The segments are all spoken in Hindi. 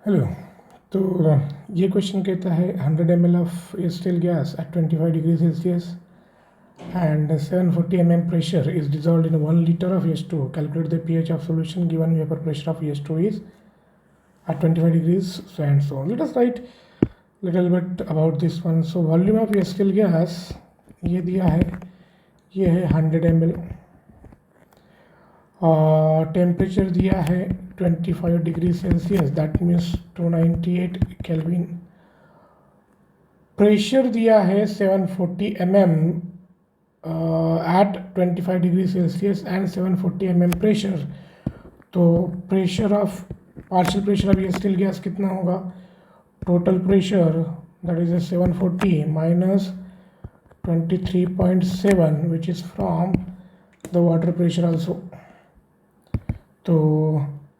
हेलो। तो ये क्वेश्चन कहता है 100 ml of steel gas at 25 degree Celsius and 740 mm pressure is dissolved in 1 liter of H2O. Calculate the pH of solution given vapor pressure of H2O is at 25 degrees, so and so on. Let us write little bit about this one. So volume of steel gas ये दिया है, ये है 100 ml. टेम्परेचर दिया है 25 degree Celsius, that means 298 kelvin. Pressure दिया है 740 mm at 25 degree Celsius and 740 mm pressure. तो pressure of partial pressure of ये स्टील गैस कितना होगा? Total pressure that is 740 minus 23.7 which is from the water pressure also. तो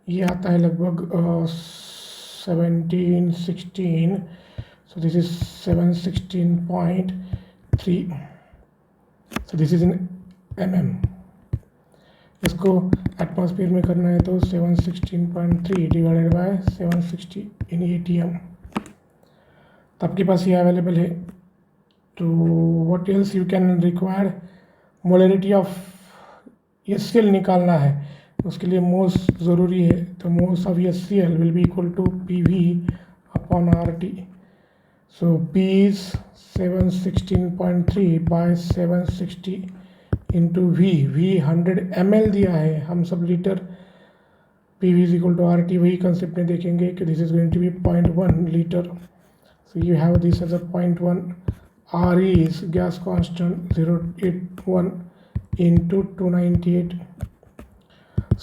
ये आता है लगभग 1716. So this is 716.3. So this is in mm. इसको एटमॉस्फेयर में करना है तो 716.3 डिवाइडेड बाय 760 इन ATM. तो आपके पास ये अवेलेबल है. तो what else you can require? Molarity of ये स्टील निकालना है, उसके लिए मोल्स ज़रूरी है. तो moles of HCl will be equal to PV upon RT. So P is 716.3 by 760 into V. 100 ml दिया है, हम सब litre. PV is equal to RT. वही कंसेप्ट में देखेंगे कि this is going to be 0.1 litre. So you have this as a 0.1. RE is gas constant 081 into 298.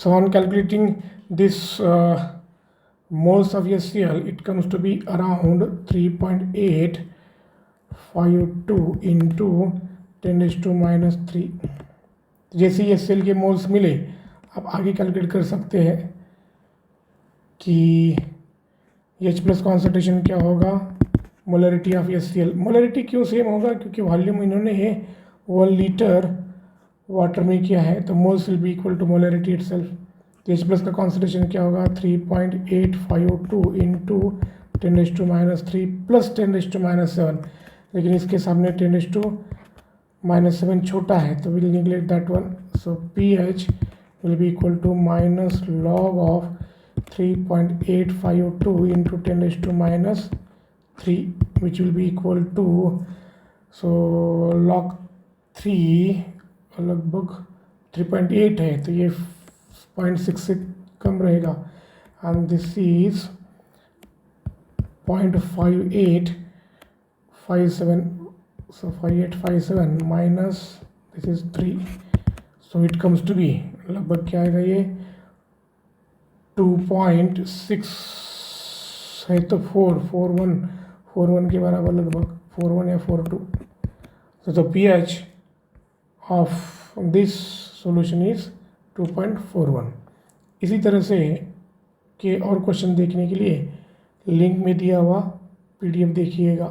So on calculating this moles of HCl, it comes to be around 3.852 into 10⁻⁻3. जैसे ही HCl के मोल्स मिले, आप आगे कैलकुलेट कर सकते हैं कि H+ कॉन्सेंट्रेशन क्या होगा, मोलरिटी ऑफ HCl. मोलरिटी क्यों सेम होगा? क्योंकि वॉल्यूम इन्होंने 1 लीटर वाटर में किया है, तो moles will be equal to molarity itself. H+ का कॉन्सेंट्रेशन क्या होगा? 3.852 इंटू 10⁻³ प्लस 10⁻⁷. लेकिन इसके सामने 10⁻⁷ छोटा है, तो will neglect that one. So pH will be equal to minus log of 3.852 into 10⁻³ which will be equal to, so log 3 लगभग 3.8 है, तो ये 0.6 से कम रहेगा. And this is 0.5857. So 5857 minus this is 3. So it comes to be लगभग क्या आएगा? ये 2.6 है, तो 41 के बराबर लगभग 41 या 42. so the pH of this solution is 2.41. इसी तरह से के और क्वेश्चन देखने के लिए लिंक में दिया हुआ PDF देखिएगा.